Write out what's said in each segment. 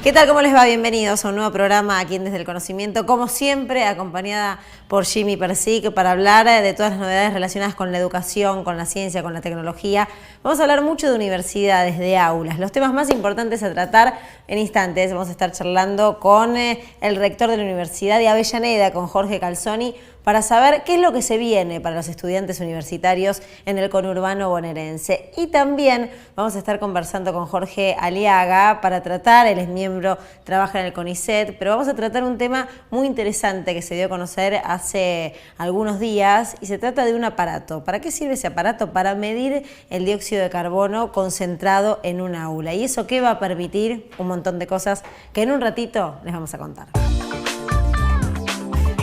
¿Qué tal? ¿Cómo les va? Bienvenidos a un nuevo programa aquí en Desde el Conocimiento, como siempre, acompañada por Jimmy Persic para hablar de todas las novedades relacionadas con la educación, con la ciencia, con la tecnología. Vamos a hablar mucho de universidades, de aulas, los temas más importantes a tratar en instantes. Vamos a estar charlando con el rector de la Universidad de Avellaneda, con Jorge Calzoni, para saber qué es lo que se viene para los estudiantes universitarios en el conurbano bonaerense. Y también vamos a estar conversando con Jorge Aliaga para tratar, él es miembro, trabaja en el CONICET, pero vamos a tratar un tema muy interesante que se dio a conocer hace algunos días y se trata de un aparato. ¿Para qué sirve ese aparato? Para medir el dióxido de carbono concentrado en un aula. ¿Y eso qué va a permitir? Un montón de cosas que en un ratito les vamos a contar.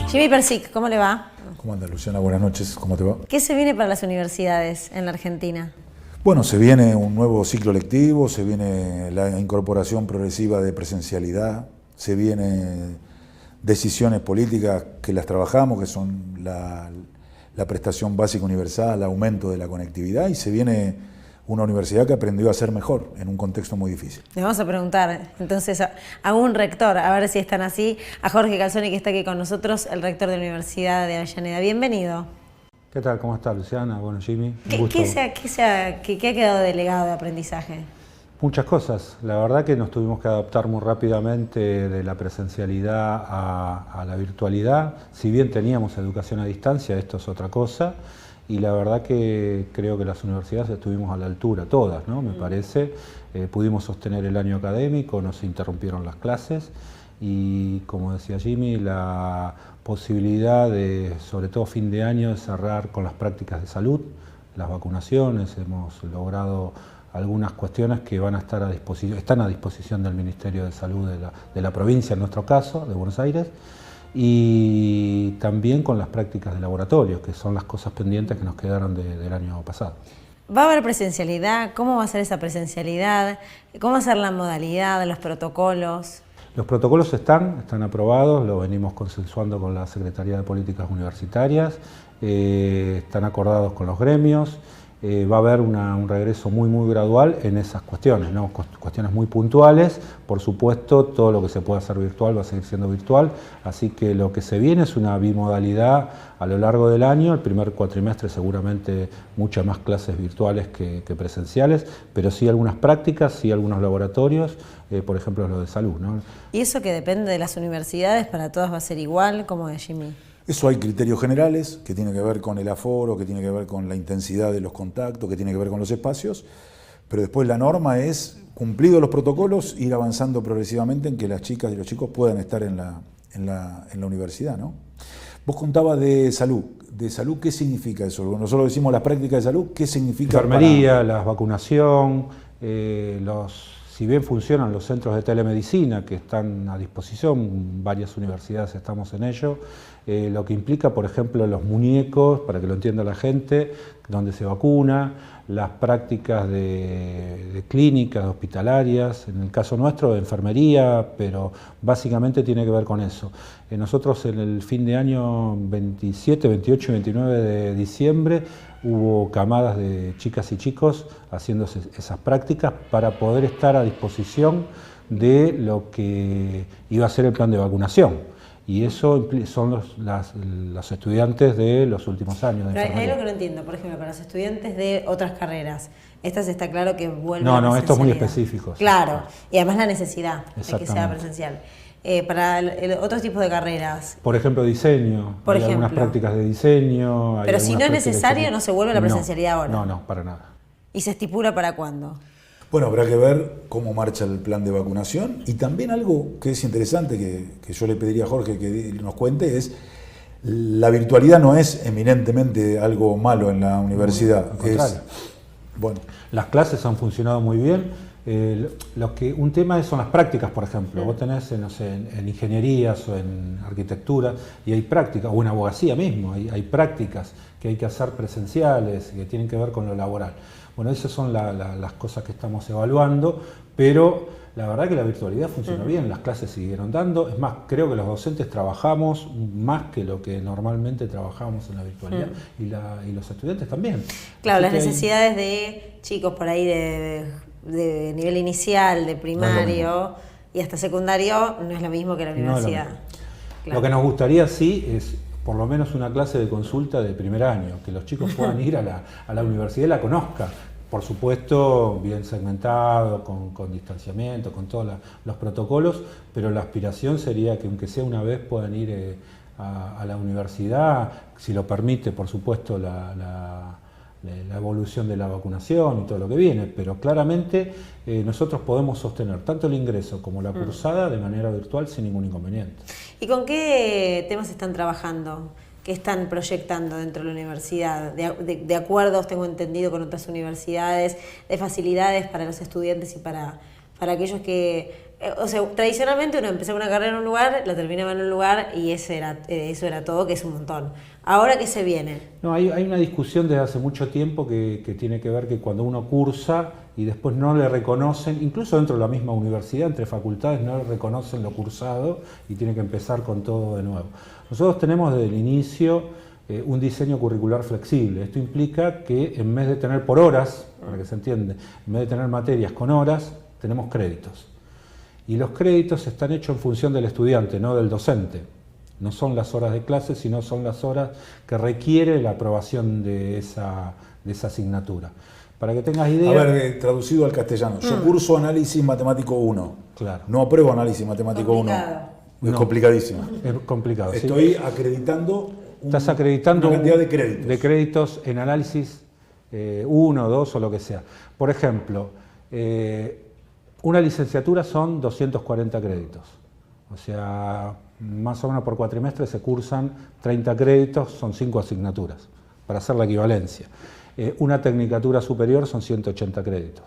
Jimmy Persic, ¿cómo le va? ¿Cómo anda, Luciana? Buenas noches, ¿cómo te va? ¿Qué se viene para las universidades en la Argentina? Bueno, se viene un nuevo ciclo lectivo, se viene la incorporación progresiva de presencialidad, se vienen decisiones políticas que las trabajamos, que son la prestación básica universal, aumento de la conectividad, y se viene una universidad que aprendió a ser mejor en un contexto muy difícil. Le vamos a preguntar entonces a un rector, a ver si están así, a Jorge Calzoni, que está aquí con nosotros, el rector de la Universidad de Avellaneda. Bienvenido. ¿Qué tal? ¿Cómo está, Luciana? Bueno, Jimmy. ¿Qué ha quedado de legado de aprendizaje? Muchas cosas. La verdad que nos tuvimos que adaptar muy rápidamente de la presencialidad a la virtualidad. Si bien teníamos educación a distancia, esto es otra cosa. Y la verdad que creo que las universidades estuvimos a la altura, todas, ¿no? Me parece. Pudimos sostener el año académico, no se interrumpieron las clases y, como decía Jimmy, la posibilidad de, sobre todo fin de año, de cerrar con las prácticas de salud, las vacunaciones. Hemos logrado algunas cuestiones que van a estar a disposición, están a disposición del Ministerio de Salud de la provincia, en nuestro caso, de Buenos Aires. Y también con las prácticas de laboratorio, que son las cosas pendientes que nos quedaron del año pasado. ¿Va a haber presencialidad? ¿Cómo va a ser esa presencialidad? ¿Cómo va a ser la modalidad, los protocolos? Los protocolos están aprobados, lo venimos consensuando con la Secretaría de Políticas Universitarias, están acordados con los gremios. Va a haber un regreso muy gradual en esas cuestiones, ¿no? Cuestiones muy puntuales. Por supuesto, todo lo que se pueda hacer virtual va a seguir siendo virtual, así que lo que se viene es una bimodalidad a lo largo del año. El primer cuatrimestre seguramente muchas más clases virtuales que presenciales, pero sí algunas prácticas, sí algunos laboratorios, por ejemplo lo de salud, ¿no? ¿Y eso que depende de las universidades, para todas va a ser igual? ¿Cómo es, Jimmy? Eso hay criterios generales que tienen que ver con el aforo, que tiene que ver con la intensidad de los contactos, que tiene que ver con los espacios, pero después la norma es, cumplidos los protocolos, ir avanzando progresivamente en que las chicas y los chicos puedan estar en la universidad, ¿no? Vos contabas de salud. ¿De salud qué significa eso? Nosotros decimos las prácticas de salud, ¿qué significa? Enfermería, la vacunación, si bien funcionan los centros de telemedicina que están a disposición, varias universidades estamos en ello, lo que implica, por ejemplo, los muñecos, para que lo entienda la gente, donde se vacuna, las prácticas de clínicas, hospitalarias, en el caso nuestro de enfermería, pero básicamente tiene que ver con eso. Nosotros en el fin de año 27, 28 y 29 de diciembre hubo camadas de chicas y chicos haciendo esas prácticas para poder estar a disposición de lo que iba a ser el plan de vacunación. Y eso son los estudiantes de los últimos años de enfermería. Hay algo que no entiendo, por ejemplo, para los estudiantes de otras carreras, estas está claro que vuelven a presencialidad. No, esto es muy específico. Claro, y además la necesidad de que sea presencial. Para otros tipos de carreras. Por ejemplo, diseño. Hay algunas prácticas de diseño. Pero si no es necesario, ¿no se vuelve a la presencialidad ahora? No, para nada. ¿Y se estipula para cuándo? Bueno, habrá que ver cómo marcha el plan de vacunación, y también algo que es interesante que yo le pediría a Jorge que nos cuente es: la virtualidad no es eminentemente algo malo en la universidad. Al contrario. Bueno. Las clases han funcionado muy bien. Un tema son las prácticas, por ejemplo. Vos tenés, no sé, en ingenierías o en arquitectura, y hay prácticas, o en abogacía mismo, hay prácticas que hay que hacer presenciales, que tienen que ver con lo laboral. Bueno, esas son las cosas que estamos evaluando, pero la verdad que la virtualidad funcionó bien, las clases siguieron dando. Es más, creo que los docentes trabajamos más que lo que normalmente trabajábamos en la virtualidad, y los estudiantes también. Claro, las necesidades de chicos por ahí de nivel inicial, de primario, y y hasta secundario no es lo mismo que la universidad. No es lo mismo. Claro. Lo que nos gustaría sí es por lo menos una clase de consulta de primer año, que los chicos puedan ir a la universidad y la conozcan. Por supuesto, bien segmentado, con distanciamiento, con todos los protocolos, pero la aspiración sería que aunque sea una vez puedan ir a la universidad, si lo permite, por supuesto, la evolución de la vacunación y todo lo que viene, pero claramente nosotros podemos sostener tanto el ingreso como la cursada de manera virtual sin ningún inconveniente. ¿Y con qué temas están trabajando? ¿Qué están proyectando dentro de la universidad? De acuerdos, tengo entendido, con otras universidades, de facilidades para los estudiantes y para aquellos que... O sea, tradicionalmente uno empezaba una carrera en un lugar, la terminaba en un lugar y eso era todo, que es un montón. ¿Ahora qué se viene? No, hay una discusión desde hace mucho tiempo que tiene que ver que cuando uno cursa y después no le reconocen, incluso dentro de la misma universidad, entre facultades, no le reconocen lo cursado y tiene que empezar con todo de nuevo. Nosotros tenemos desde el inicio un diseño curricular flexible. Esto implica que en vez de tener por horas, para que se entienda, en vez de tener materias con horas, tenemos créditos. Y los créditos están hechos en función del estudiante, no del docente. No son las horas de clase, sino son las horas que requiere la aprobación de esa asignatura. Para que tengas idea... A ver, traducido al castellano. Yo curso análisis matemático 1. Claro. No apruebo análisis matemático 1. Es complicadísimo. Es complicado. Estoy ¿sí? acreditando Estás acreditando una cantidad de créditos. De créditos en análisis 1, 2 o lo que sea. Por ejemplo, una licenciatura son 240 créditos. O sea, más o menos por cuatrimestre se cursan 30 créditos, son 5 asignaturas, para hacer la equivalencia. Una tecnicatura superior son 180 créditos.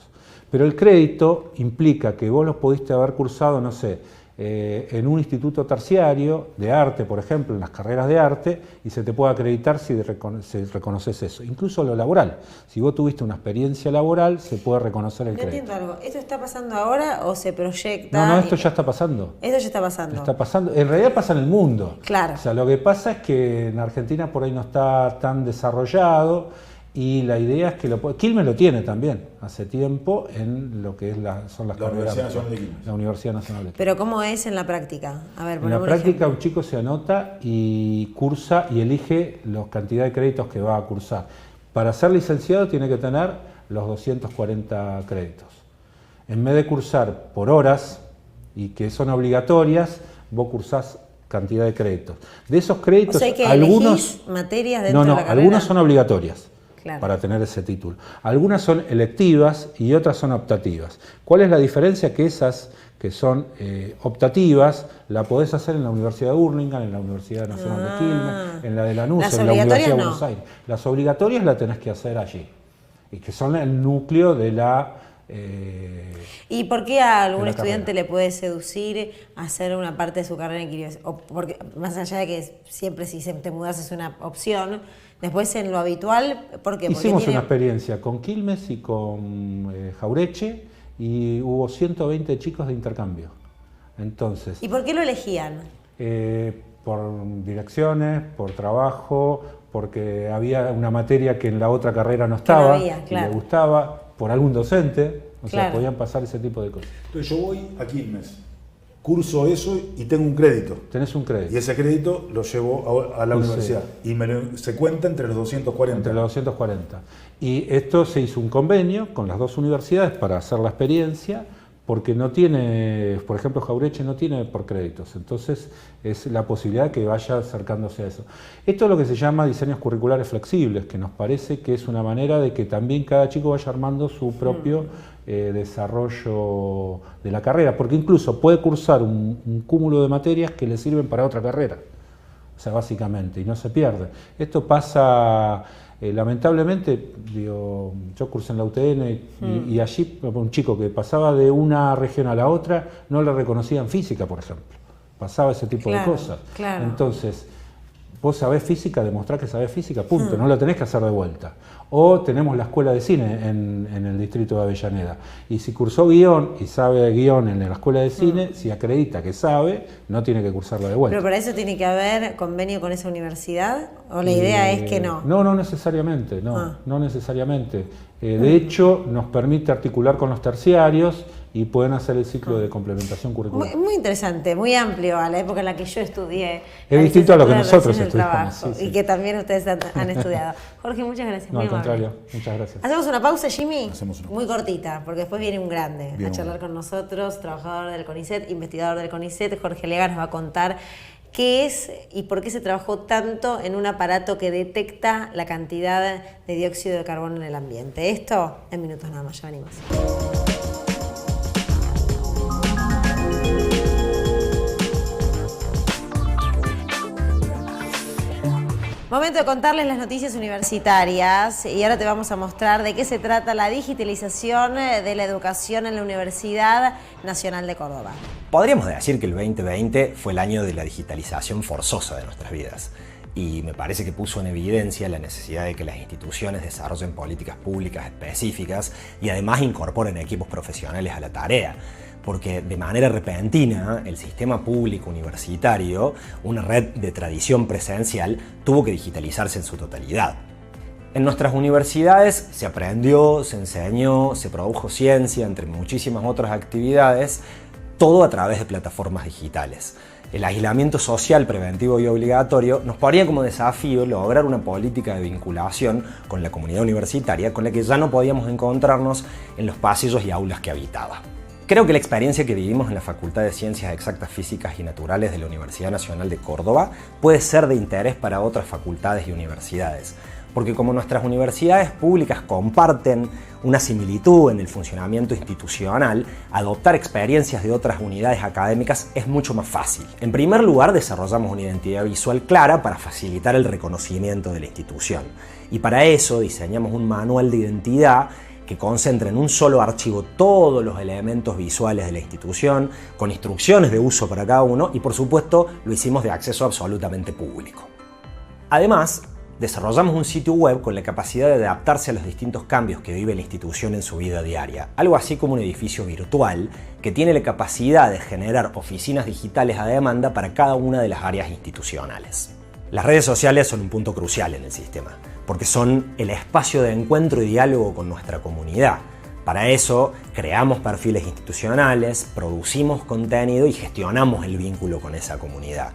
Pero el crédito implica que vos los pudiste haber cursado, no sé, en un instituto terciario de arte, por ejemplo, en las carreras de arte, y se te puede acreditar si reconoces eso. Incluso lo laboral. Si vos tuviste una experiencia laboral, se puede reconocer el crédito. Entiendo algo. ¿Esto está pasando ahora o se proyecta? No, esto ya está pasando. Esto ya está pasando. Está pasando. En realidad pasa en el mundo. Claro. O sea, lo que pasa es que en Argentina por ahí no está tan desarrollado. Y la idea es que Quilmes lo tiene también hace tiempo en lo que es son las carreras. Universidad Nacional de Quilmes. La Universidad Nacional de Quilmes. Pero ¿cómo es en la práctica? A ver, en la práctica un chico se anota y cursa y elige la cantidad de créditos que va a cursar. Para ser licenciado tiene que tener los 240 créditos. En vez de cursar por horas y que son obligatorias, vos cursás cantidad de créditos. De esos créditos, o sea, que algunos materias dentro de la carrera. algunos son obligatorias. Claro. Para tener ese título. Algunas son electivas y otras son optativas. ¿Cuál es la diferencia? Que esas que son optativas la podés hacer en la Universidad de Burlingame, en la Universidad Nacional de Quilmes, en la de Lanús, en la Universidad de Buenos Aires. Las obligatorias las tenés que hacer allí, y que son el núcleo de la... ¿Y por qué a algún estudiante le puede seducir hacer una parte de su carrera en Quilmes? O porque, más allá de que siempre si te mudas es una opción, después en lo habitual, ¿por qué? Hicimos una experiencia con Quilmes y con Jaureche y hubo 120 chicos de intercambio. Entonces, ¿y por qué lo elegían? Por direcciones, por trabajo, porque había una materia que en la otra carrera no estaba, que le gustaba, por algún docente, o sea, podían pasar ese tipo de cosas. Entonces yo voy a Quilmes, curso eso y tengo un crédito. Tenés un crédito. Y ese crédito lo llevo a la universidad. Y se cuenta entre los 240. Entre los 240. Y esto se hizo un convenio con las dos universidades para hacer la experiencia, porque no tiene, por ejemplo, Jaureche no tiene por créditos, entonces es la posibilidad que vaya acercándose a eso. Esto es lo que se llama diseños curriculares flexibles, que nos parece que es una manera de que también cada chico vaya armando su propio desarrollo de la carrera, porque incluso puede cursar un cúmulo de materias que le sirven para otra carrera, o sea, básicamente, y no se pierde. Esto pasa... lamentablemente, yo cursé en la UTN y allí un chico que pasaba de una región a la otra no le reconocían física, por ejemplo. Pasaba ese tipo de cosas. Claro. Entonces, vos sabés física, demostrás que sabés física, punto, no la tenés que hacer de vuelta. O tenemos la escuela de cine en el distrito de Avellaneda. Y si cursó guión y sabe guión en la escuela de cine, si acredita que sabe, no tiene que cursarla de vuelta. ¿Pero para eso tiene que haber convenio con esa universidad? ¿O la idea es que no? No necesariamente, no necesariamente. De hecho, nos permite articular con los terciarios y pueden hacer el ciclo de complementación curricular. Muy interesante, muy amplio a la época en la que yo estudié. Es distinto a lo que nosotros estudiamos. Sí. Y que también ustedes han estudiado. Jorge, muchas gracias. No, al contrario, muchas gracias. ¿Hacemos una pausa, Jimmy? Hacemos una pausa. Muy cortita, porque después viene un grande Bien, a charlar con nosotros, trabajador del CONICET, investigador del CONICET. Jorge Lega nos va a contar qué es y por qué se trabajó tanto en un aparato que detecta la cantidad de dióxido de carbono en el ambiente. Esto en minutos nada más, ya venimos. Momento de contarles las noticias universitarias y ahora te vamos a mostrar de qué se trata la digitalización de la educación en la Universidad Nacional de Córdoba. Podríamos decir que el 2020 fue el año de la digitalización forzosa de nuestras vidas y me parece que puso en evidencia la necesidad de que las instituciones desarrollen políticas públicas específicas y además incorporen equipos profesionales a la tarea. Porque de manera repentina el sistema público universitario, una red de tradición presencial, tuvo que digitalizarse en su totalidad. En nuestras universidades se aprendió, se enseñó, se produjo ciencia, entre muchísimas otras actividades, todo a través de plataformas digitales. El aislamiento social preventivo y obligatorio nos ponía como desafío lograr una política de vinculación con la comunidad universitaria con la que ya no podíamos encontrarnos en los pasillos y aulas que habitaba. Creo que la experiencia que vivimos en la Facultad de Ciencias Exactas, Físicas y Naturales de la Universidad Nacional de Córdoba puede ser de interés para otras facultades y universidades, porque como nuestras universidades públicas comparten una similitud en el funcionamiento institucional, adoptar experiencias de otras unidades académicas es mucho más fácil. En primer lugar, desarrollamos una identidad visual clara para facilitar el reconocimiento de la institución, y para eso diseñamos un manual de identidad que concentra en un solo archivo todos los elementos visuales de la institución, con instrucciones de uso para cada uno y por supuesto lo hicimos de acceso absolutamente público. Además, desarrollamos un sitio web con la capacidad de adaptarse a los distintos cambios que vive la institución en su vida diaria, algo así como un edificio virtual que tiene la capacidad de generar oficinas digitales a demanda para cada una de las áreas institucionales. Las redes sociales son un punto crucial en el sistema, porque son el espacio de encuentro y diálogo con nuestra comunidad. Para eso, creamos perfiles institucionales, producimos contenido y gestionamos el vínculo con esa comunidad.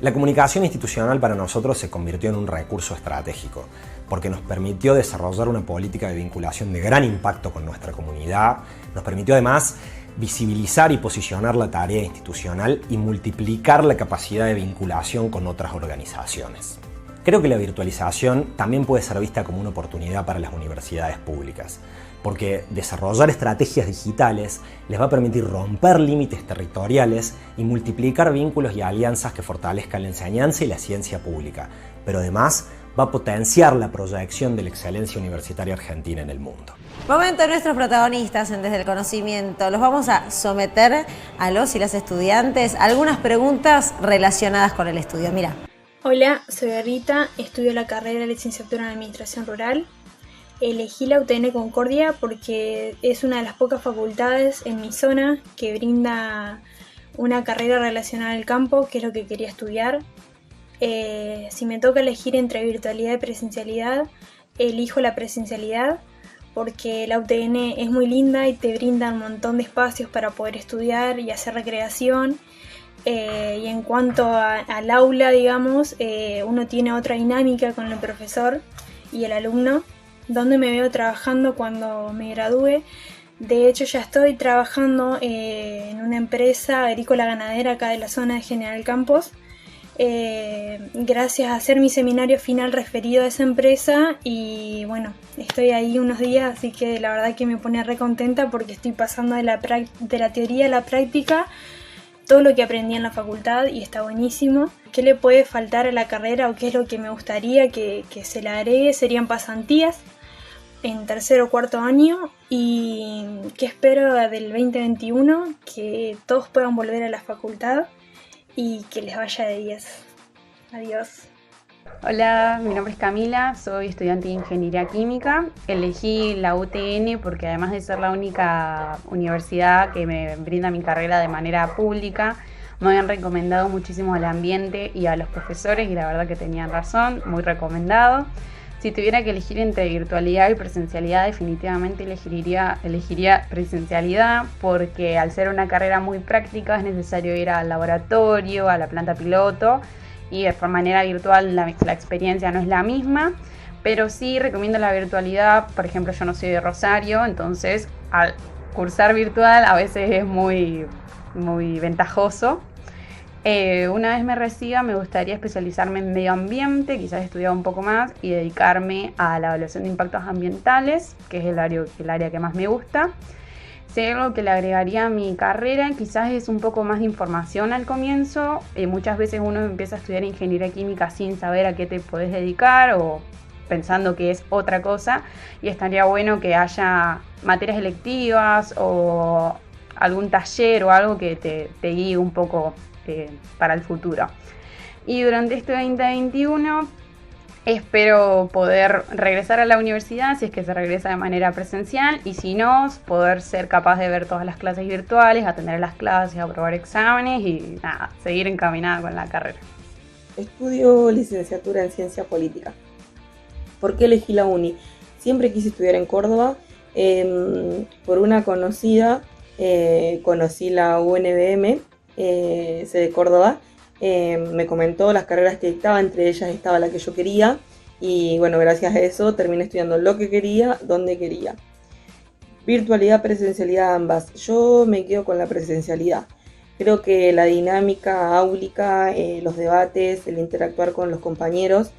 La comunicación institucional para nosotros se convirtió en un recurso estratégico, porque nos permitió desarrollar una política de vinculación de gran impacto con nuestra comunidad, nos permitió además visibilizar y posicionar la tarea institucional y multiplicar la capacidad de vinculación con otras organizaciones. Creo que la virtualización también puede ser vista como una oportunidad para las universidades públicas, porque desarrollar estrategias digitales les va a permitir romper límites territoriales y multiplicar vínculos y alianzas que fortalezcan la enseñanza y la ciencia pública, pero además va a potenciar la proyección de la excelencia universitaria argentina en el mundo. Momento de nuestros protagonistas en Desde el Conocimiento. Los vamos a someter a los y las estudiantes a algunas preguntas relacionadas con el estudio. Mira. Hola, soy Rita, estudio la carrera de licenciatura en Administración Rural. Elegí la UTN Concordia porque es una de las pocas facultades en mi zona que brinda una carrera relacionada al campo, que es lo que quería estudiar. Si me toca elegir entre virtualidad y presencialidad, elijo la presencialidad porque la UTN es muy linda y te brinda un montón de espacios para poder estudiar y hacer recreación. Y en cuanto al aula, digamos, uno tiene otra dinámica con el profesor y el alumno, donde me veo trabajando cuando me gradúe. De hecho, ya estoy trabajando en una empresa agrícola ganadera acá de la zona de General Campos, gracias a hacer mi seminario final referido a esa empresa, y bueno, estoy ahí unos días, así que la verdad que me pone re contenta porque estoy pasando de la teoría a la práctica todo lo que aprendí en la facultad y está buenísimo. ¿Qué le puede faltar a la carrera o qué es lo que me gustaría que se le agregue? Serían pasantías en tercer o cuarto año, y que espero del 2021 que todos puedan volver a la facultad y que les vaya de 10. Adiós. Hola, mi nombre es Camila, soy estudiante de Ingeniería Química. Elegí la UTN porque además de ser la única universidad que me brinda mi carrera de manera pública, me habían recomendado muchísimo al ambiente y a los profesores, y la verdad que tenían razón, muy recomendado. Si tuviera que elegir entre virtualidad y presencialidad, definitivamente elegiría presencialidad, porque al ser una carrera muy práctica es necesario ir al laboratorio, a la planta piloto, y de manera virtual la experiencia no es la misma, pero sí recomiendo la virtualidad. Por ejemplo, yo no soy de Rosario, entonces al cursar virtual a veces es muy ventajoso. Una vez me reciba, me gustaría especializarme en medio ambiente, quizás estudiar un poco más y dedicarme a la evaluación de impactos ambientales, que es el área que más me gusta. Si hay algo que le agregaría a mi carrera, quizás es un poco más de información al comienzo. Muchas veces uno empieza a estudiar ingeniería química sin saber a qué te podés dedicar o pensando que es otra cosa, y estaría bueno que haya materias electivas o algún taller o algo que te guíe un poco para el futuro. Y durante este 2021 espero poder regresar a la universidad, si es que se regresa de manera presencial, y si no, poder ser capaz de ver todas las clases virtuales, atender las clases, aprobar exámenes y nada, seguir encaminada con la carrera. Estudio licenciatura en Ciencia Política. ¿Por qué elegí la uni? Siempre quise estudiar en Córdoba. Por una conocida conocí la UNBM, sede de Córdoba. Me comentó las carreras que dictaba, entre ellas estaba la que yo quería, y bueno, gracias a eso terminé estudiando lo que quería, donde quería. Virtualidad, presencialidad, ambas. Yo me quedo con la presencialidad. Creo que la dinámica áulica, los debates, el interactuar con los compañeros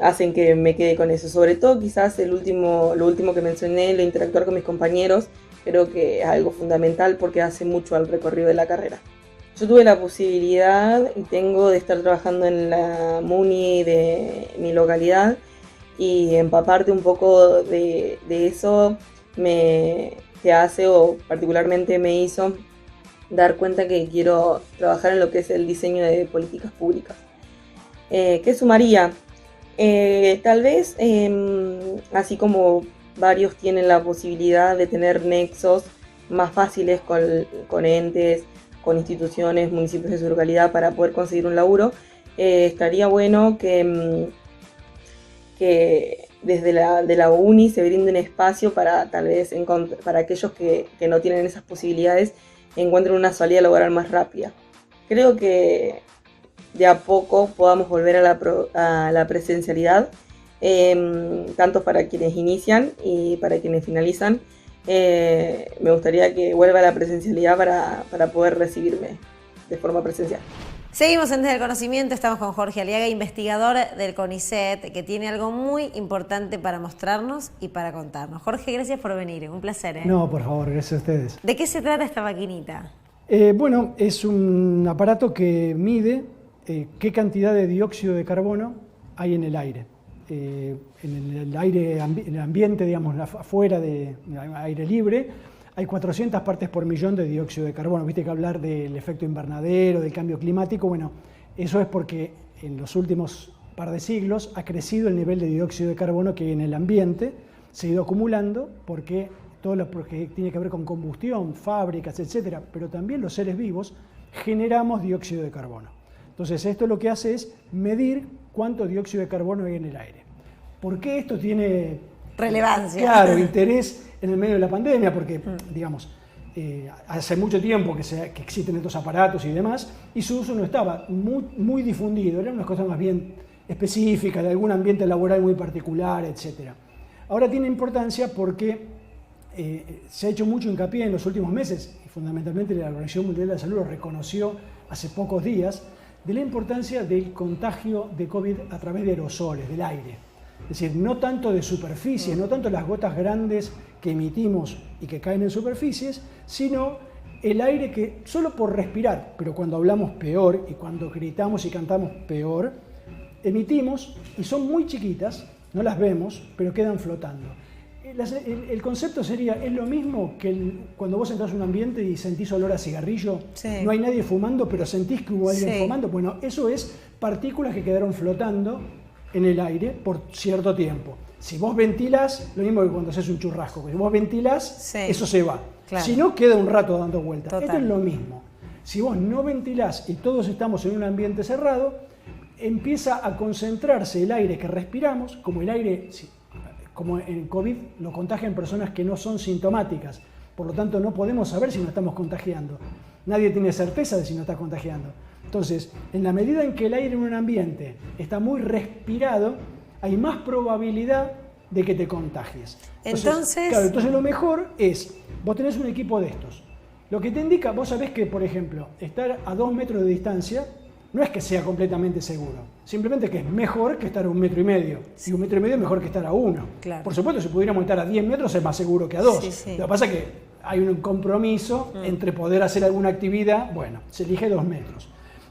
hacen que me quede con eso. Sobre todo quizás lo último que mencioné, el interactuar con mis compañeros, creo que es algo fundamental porque hace mucho al recorrido de la carrera. Yo tuve la posibilidad y tengo de estar trabajando en la MUNI de mi localidad, y empaparte un poco de eso te hace, o particularmente me hizo, dar cuenta que quiero trabajar en lo que es el diseño de políticas públicas. ¿Qué sumaría? Tal vez, así como varios tienen la posibilidad de tener nexos más fáciles con entes, con instituciones, municipios de su localidad para poder conseguir un laburo, estaría bueno que desde la uni se brinde un espacio para tal vez para aquellos que no tienen esas posibilidades encuentren una salida laboral más rápida. Creo que de a poco podamos volver a la presencialidad, tanto para quienes inician y para quienes finalizan. Me gustaría que vuelva a la presencialidad para poder recibirme de forma presencial. Seguimos en Desde el Conocimiento, estamos con Jorge Aliaga, investigador del CONICET, que tiene algo muy importante para mostrarnos y para contarnos. Jorge, gracias por venir, un placer. No, por favor, gracias a ustedes. ¿De qué se trata esta maquinita? Bueno, es un aparato que mide qué cantidad de dióxido de carbono hay en el aire. En el aire, en el ambiente, digamos, afuera de aire libre, hay 400 partes por millón de dióxido de carbono. Viste que hablar del efecto invernadero, del cambio climático, bueno, eso es porque en los últimos par de siglos ha crecido el nivel de dióxido de carbono que hay en el ambiente, se ha ido acumulando porque todo lo que tiene que ver con combustión, fábricas, etcétera, pero también los seres vivos generamos dióxido de carbono. Entonces esto lo que hace es medir cuánto dióxido de carbono hay en el aire. ¿Por qué esto tiene relevancia? Claro, interés en el medio de la pandemia, porque, digamos, hace mucho tiempo que existen estos aparatos y demás, y su uso no estaba muy difundido, eran unas cosas más bien específicas, de algún ambiente laboral muy particular, etc. Ahora tiene importancia porque se ha hecho mucho hincapié en los últimos meses, y fundamentalmente la Organización Mundial de la Salud lo reconoció hace pocos días, de la importancia del contagio de COVID a través de aerosoles, del aire. Es decir, no tanto de superficies, no tanto las gotas grandes que emitimos y que caen en superficies, sino el aire que solo por respirar, pero cuando hablamos peor y cuando gritamos y cantamos peor, emitimos y son muy chiquitas, no las vemos, pero quedan flotando. El concepto sería, es lo mismo que cuando vos entras a un ambiente y sentís olor a cigarrillo, sí. No hay nadie fumando, pero sentís que hubo alguien fumando. Bueno, eso es partículas que quedaron flotando en el aire por cierto tiempo. Si vos ventilás, lo mismo que cuando haces un churrasco, si vos ventilás, eso se va. Claro. Si no, queda un rato dando vueltas. Total. Esto es lo mismo. Si vos no ventilás y todos estamos en un ambiente cerrado, empieza a concentrarse el aire que respiramos, como el aire, como en COVID lo contagian personas que no son sintomáticas, por lo tanto no podemos saber si nos estamos contagiando. Nadie tiene certeza de si nos está contagiando. Entonces, en la medida en que el aire en un ambiente está muy respirado, hay más probabilidad de que te contagies. Entonces lo mejor es, vos tenés un equipo de estos. Lo que te indica, vos sabés que, por ejemplo, estar a 2 metros de distancia no es que sea completamente seguro, simplemente que es mejor que estar a 1,5 metros. Y 1,5 metros es mejor que estar a 1. Claro. Por supuesto, si pudiéramos estar a 10 metros es más seguro que a 2. Sí. Lo que pasa es que hay un compromiso entre poder hacer alguna actividad, bueno, se elige 2 metros.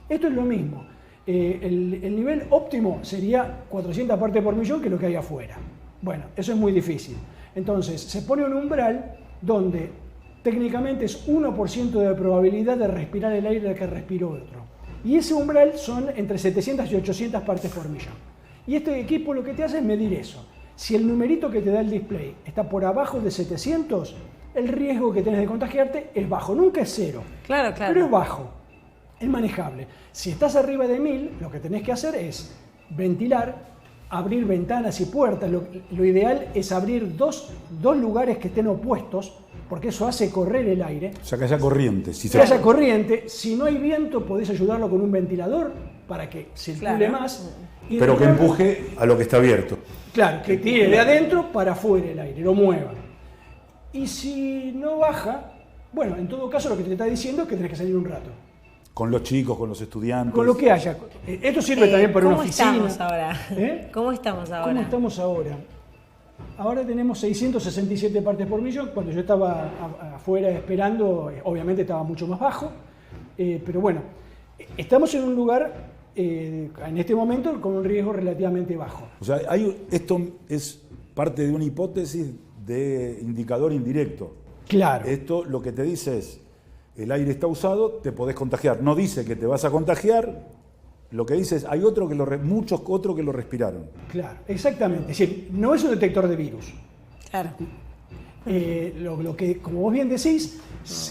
Esto es lo mismo. El nivel óptimo sería 400 partes por millón, que es lo que hay afuera. Bueno, eso es muy difícil. Entonces, se pone un umbral donde técnicamente es 1% de probabilidad de respirar el aire que respiró otro. Y ese umbral son entre 700 y 800 partes por millón. Y este equipo lo que te hace es medir eso. Si el numerito que te da el display está por abajo de 700, el riesgo que tenés de contagiarte es bajo. Nunca es 0. Claro. Pero es bajo. Es manejable. Si estás arriba de 1000, lo que tenés que hacer es ventilar, abrir ventanas y puertas. Lo ideal es abrir dos lugares que estén opuestos, porque eso hace correr el aire. O sea, que haya corriente. Que haya corriente. Si no hay viento, podés ayudarlo con un ventilador para que circule más. Pero que empuje a lo que está abierto. Claro, que tire de adentro para afuera el aire, lo mueva. Y si no baja, bueno, en todo caso lo que te está diciendo es que tenés que salir un rato. Con los chicos, con los estudiantes. Con lo que haya. Esto sirve también para una oficina. ¿Cómo estamos ahora? ¿Cómo estamos ahora? ¿Cómo estamos ahora? Ahora tenemos 667 partes por millón. Cuando yo estaba afuera esperando, obviamente estaba mucho más bajo. Pero bueno, estamos en un lugar, en este momento, con un riesgo relativamente bajo. O sea, esto es parte de una hipótesis de indicador indirecto. Claro. Esto lo que te dice es, el aire está usado, te podés contagiar. No dice que te vas a contagiar, lo que dice es, hay muchos otros que lo respiraron. Claro, exactamente. Es decir, no es un detector de virus. Claro. Lo que, como vos bien decís,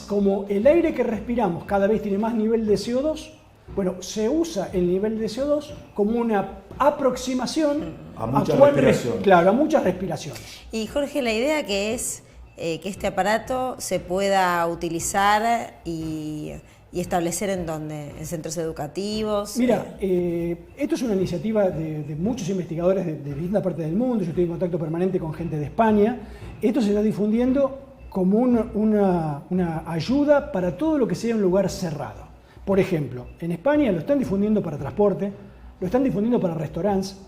como el aire que respiramos cada vez tiene más nivel de CO2, bueno, se usa el nivel de CO2 como una aproximación a muchas respiraciones. Claro, a muchas respiraciones. Y Jorge, la idea que es que este aparato se pueda utilizar y establecer en dónde, en centros educativos. Mira, esto es una iniciativa de muchos investigadores de distintas partes del mundo. Yo estoy en contacto permanente con gente de España. Esto se está difundiendo como una ayuda para todo lo que sea un lugar cerrado. Por ejemplo, en España lo están difundiendo para transporte, lo están difundiendo para restaurantes.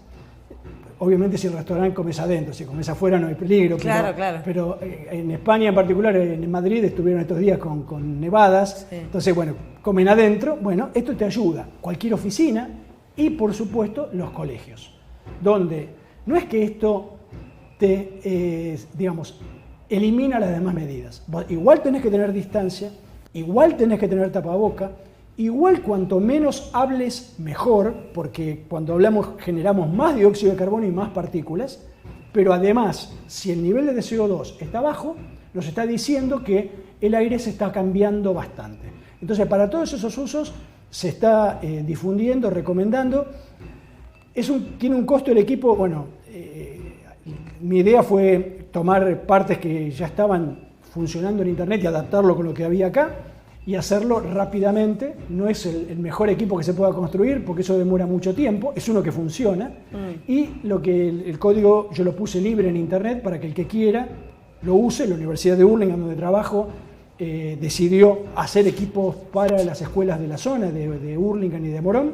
Obviamente si el restaurante comes adentro, si comes afuera no hay peligro. Claro. Pero en España en particular, en Madrid, estuvieron estos días con nevadas. Sí. Entonces, bueno, comen adentro. Bueno, esto te ayuda. Cualquier oficina y, por supuesto, los colegios. Donde no es que esto te, elimina las demás medidas. Igual tenés que tener distancia, igual tenés que tener tapaboca. Igual cuanto menos hables mejor, porque cuando hablamos generamos más dióxido de carbono y más partículas, pero además, si el nivel de CO2 está bajo, nos está diciendo que el aire se está cambiando bastante. Entonces, para todos esos usos se está difundiendo, recomendando. Tiene un costo el equipo, bueno, mi idea fue tomar partes que ya estaban funcionando en internet y adaptarlo con lo que había acá, y hacerlo rápidamente. No es el mejor equipo que se pueda construir, porque eso demora mucho tiempo, es uno que funciona. Y el código yo lo puse libre en internet para que el que quiera lo use. La Universidad de Hurlingham, donde trabajo, decidió hacer equipos para las escuelas de la zona, de Hurlingham y de Morón,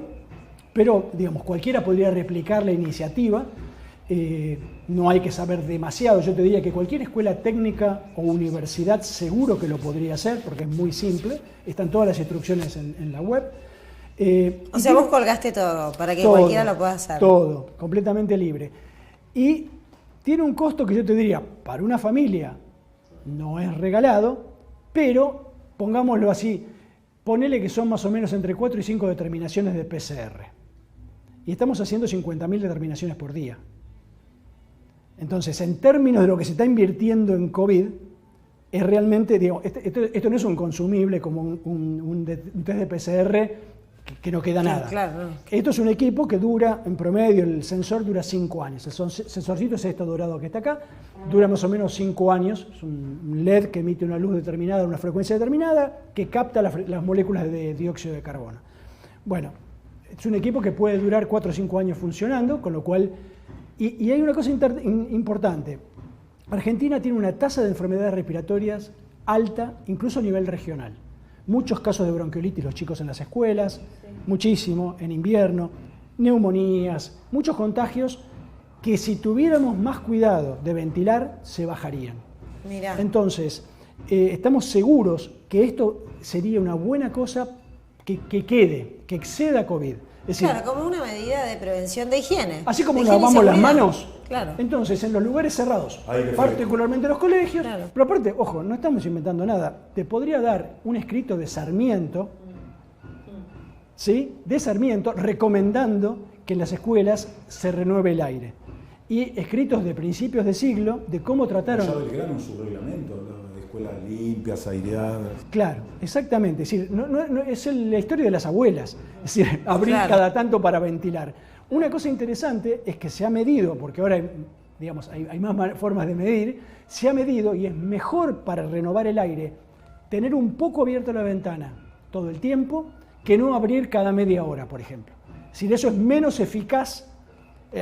pero digamos, cualquiera podría replicar la iniciativa. No hay que saber demasiado. Yo te diría que cualquier escuela técnica o universidad seguro que lo podría hacer, porque es muy simple. Están todas las instrucciones en la web. O sea, vos colgaste todo para que cualquiera lo pueda hacer. Todo, completamente libre. Y tiene un costo que yo te diría, para una familia no es regalado, pero pongámoslo así, ponele que son más o menos entre 4 y 5 determinaciones de PCR. Y estamos haciendo 50.000 determinaciones por día. Entonces, en términos de lo que se está invirtiendo en COVID, es realmente, esto no es un consumible como un test de PCR que no queda nada. Claro, no. Esto es un equipo que dura, en promedio, el sensor dura 5 años. El sensorcito es este dorado que está acá, dura más o menos 5 años. Es un LED que emite una luz determinada, una frecuencia determinada, que capta las moléculas de dióxido de carbono. Bueno, es un equipo que puede durar 4 o 5 años funcionando, con lo cual... Y hay una cosa importante. Argentina tiene una tasa de enfermedades respiratorias alta, incluso a nivel regional. Muchos casos de bronquiolitis los chicos en las escuelas, muchísimo, en invierno, neumonías, muchos contagios que si tuviéramos más cuidado de ventilar, se bajarían. Mirá. Entonces, estamos seguros que esto sería una buena cosa que quede, que exceda COVID. Es decir, Claro, como una medida de prevención de higiene. así como De nos higiene y lavamos las seguridad. manos, Claro. entonces en los lugares cerrados, Ahí, perfecto. particularmente los colegios, Claro. pero aparte, ojo, no estamos inventando nada. Te podría dar un escrito de Sarmiento, ¿sí? De Sarmiento, recomendando que en las escuelas se renueve el aire. Y escritos de principios de siglo de cómo trataron... Ya Belgrano en su reglamento hablaba de escuelas limpias, aireadas. Claro, exactamente. Es decir, es la historia de las abuelas. Es decir, abrir Claro. cada tanto para ventilar. Una cosa interesante es que se ha medido, porque ahora digamos, hay más formas de medir, se ha medido y es mejor para renovar el aire tener un poco abierta la ventana todo el tiempo que no abrir cada media hora, por ejemplo. Es decir, eso es menos eficaz.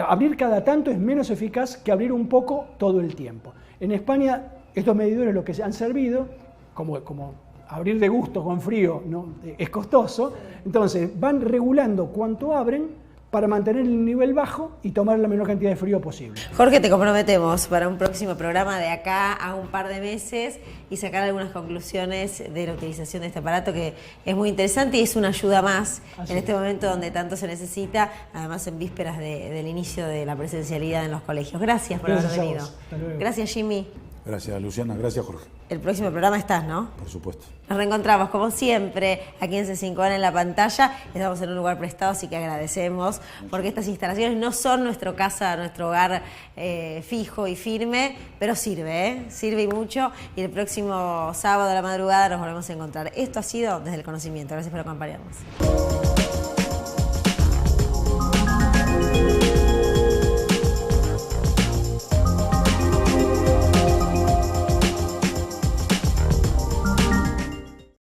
Abrir cada tanto es menos eficaz que abrir un poco todo el tiempo. En España, estos medidores lo que se han servido, como abrir de gusto con frío no, es costoso, entonces van regulando cuánto abren para mantener el nivel bajo y tomar la menor cantidad de frío posible. Jorge, te comprometemos para un próximo programa de acá a un par de meses y sacar algunas conclusiones de la utilización de este aparato que es muy interesante y es una ayuda más Así en este es. momento donde tanto se necesita, además en vísperas del inicio de la presencialidad en los colegios. Gracias por Gracias haber a venido. vos. Hasta luego. Gracias, Jimmy. Gracias, Luciana. Gracias, Jorge. El próximo programa estás, ¿no? Por supuesto. Nos reencontramos, como siempre, aquí en C5N en la pantalla. Estamos en un lugar prestado, así que agradecemos, porque estas instalaciones no son nuestra casa, nuestro hogar fijo y firme, pero sirve, ¿eh? Sirve y mucho. Y el próximo sábado a la madrugada nos volvemos a encontrar. Esto ha sido Desde el Conocimiento. Gracias por acompañarnos.